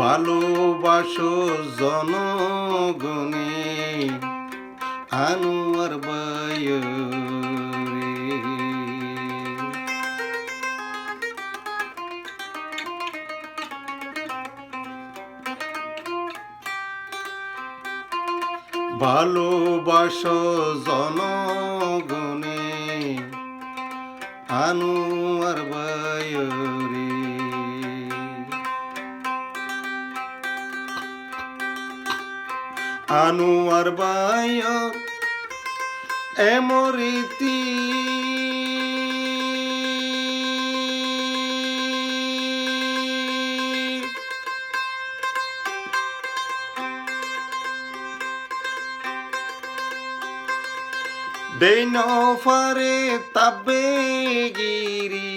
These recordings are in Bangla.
ভালোবাসো জনগণে আনোয়ার বায়রে। ভালোবাসো জনগণে আনোয়ার বায়রে। আনোয়ার বায়র এমরিতি দেন ফারে তাবে গিরি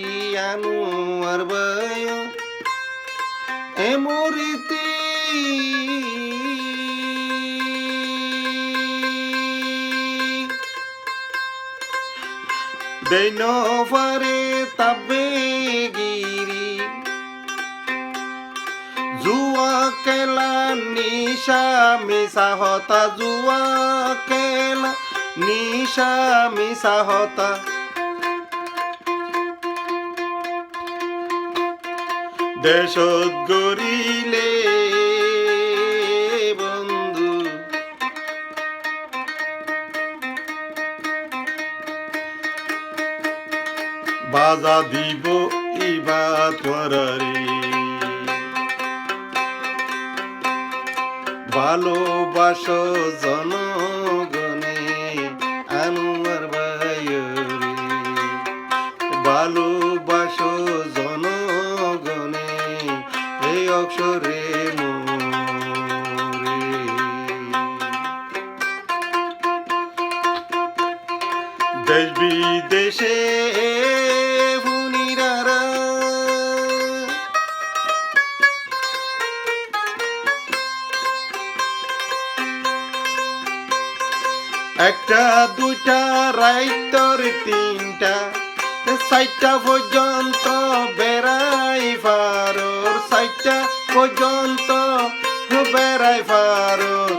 আনোয়ার বায়র এমরিতি দেন ফারে তাবে গিরি জুয়া কেলা নিশা মিশা হতা জুয়া কেলা নিশা মিশা হতা দেশত গরিলে বন্ধু বাজা দিব ইবা তোরারে। ভালোবাসো জনগণে আনোয়ার বায়রে। ভালোবাসো জনগণে এই অক্ষরে মোরে। দেশ বিদেশে ভুনিরারা একটা দুইটা রাইতর তিনটা চারটা পর্যন্ত বেড়াই ফারোর। চারটা পর্যন্ত বেড়াই ফারোর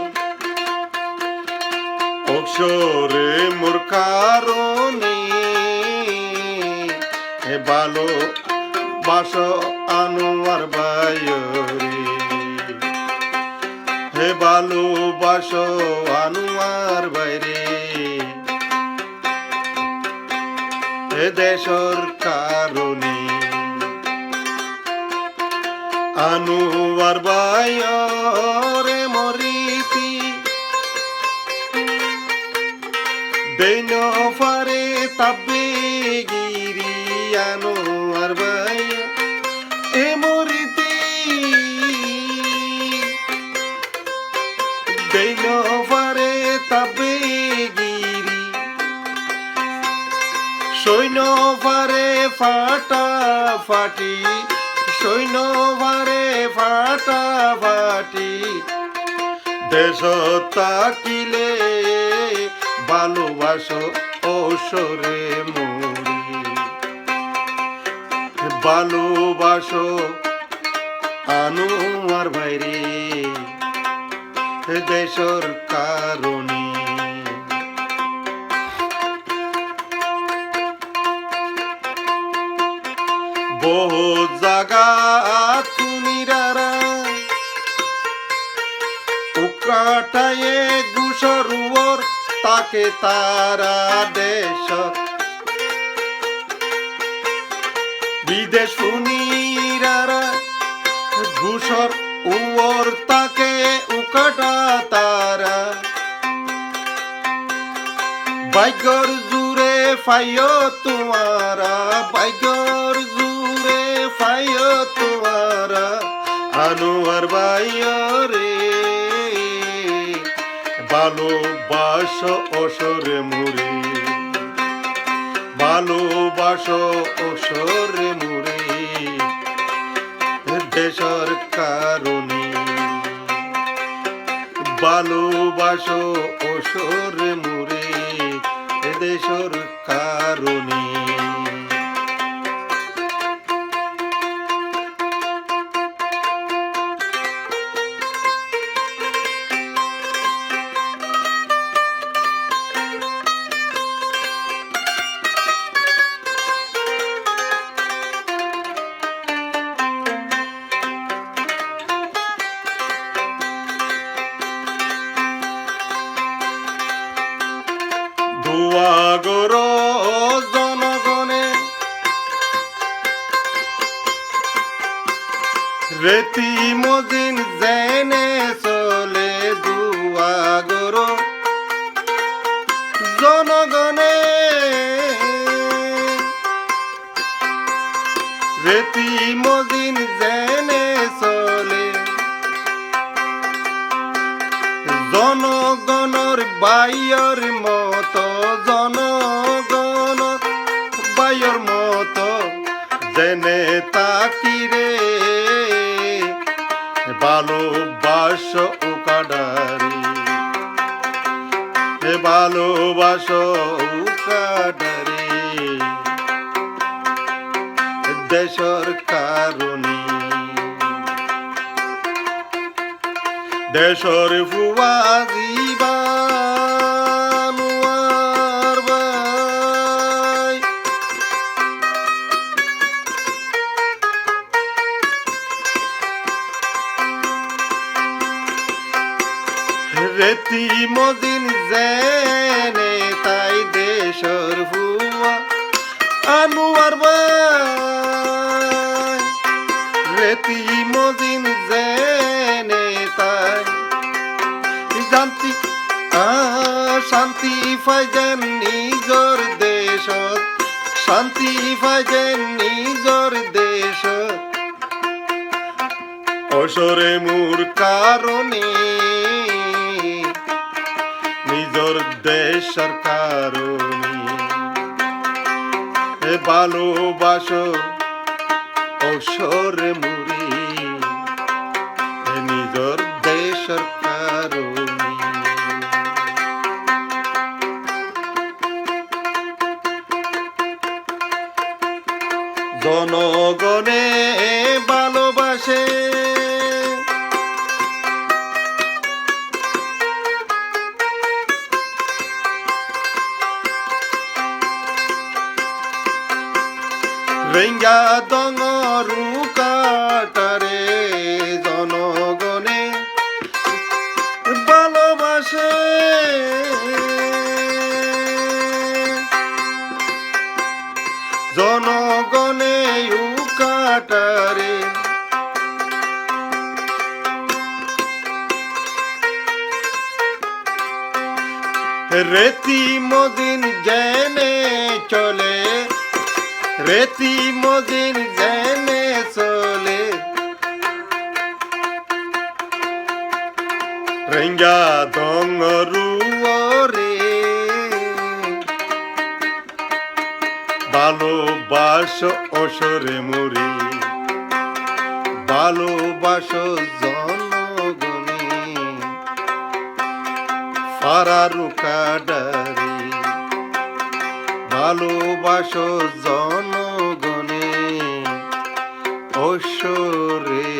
অক্ষরে মোর কারণে। ভালোবাসো আনোয়ার বায়রে। হে ভালোবাসো আনোয়ার বাইরে। হে দেশর কারণে আনোয়ার বায়রে মরিতি দেন ফারে তাবে গিরি আনোয়ার বায় এ মরিতি দেন ফারে তাবে গিরি সৈন্য ফারে ফাটা ফাটি সৈন্য ফারে ফাটা ফাটি দেশ তাকিলে ভালোবাসো ওসরে মরি। ভালোবাসো আনোয়ার ভাইরে দেশর কারণে। বহু জাগা তুনিরারা উকাটায়ে গুসরুয়র তাকে তারা দেশ বিদেশ শুনিরারা ঘুষর উয়র তাকে উকাটা তারা বাইগর জুড়ে ফাইও তোমারা বাইগর জুড়ে ফাইও তোমারা আনোয়ার বায়রে। ভালোবাসো অসরে মুরে ভালোবাসো অসরে মুরে দেশর কারণে। ভালোবাসো অসরে মুরে দেশর কারণে। সাগর জনগণে রেতি মদিন জেনে চলে দুয়াগর জনগণে রেতি মদিন জেনে চলে জনগণর বাইয়র মতো জনগণর বাইয়র মতো জেনে তাকিরে ভালোবাসো উকাডারি ভালোবাসো উকাডারি দেশর কারণে দেশর ফুয়া জীবানুয়ার ভাই রেতি মদিন জেনে তাই দেশর ফুয়া আনুয়ার ভাই রেতি মদিন জেনে তাই শান্তি শান্তি ফাইজেন নিজর দেশত শান্তি ফাইজেন নিজর দেশত অসরে মূর কারণে নিজর দেশর কারণে ভালোবাসো অসরে মুরি নিজর দেশর কারণে জনগণে ভালোবাসে রেঙ্গা দঙরু কাটারে জনগণে ভালোবাসে জনগণে উকাটারে রেতি মদিন জেনে চলে রেতি মদিন জেনে চলে রেঙ্গা দঙরু রে ভালোবাসো অসরে মুরি ভালোবাসো জনগণে ফারারুকাডারি ভালোবাসো জনগণে অসরে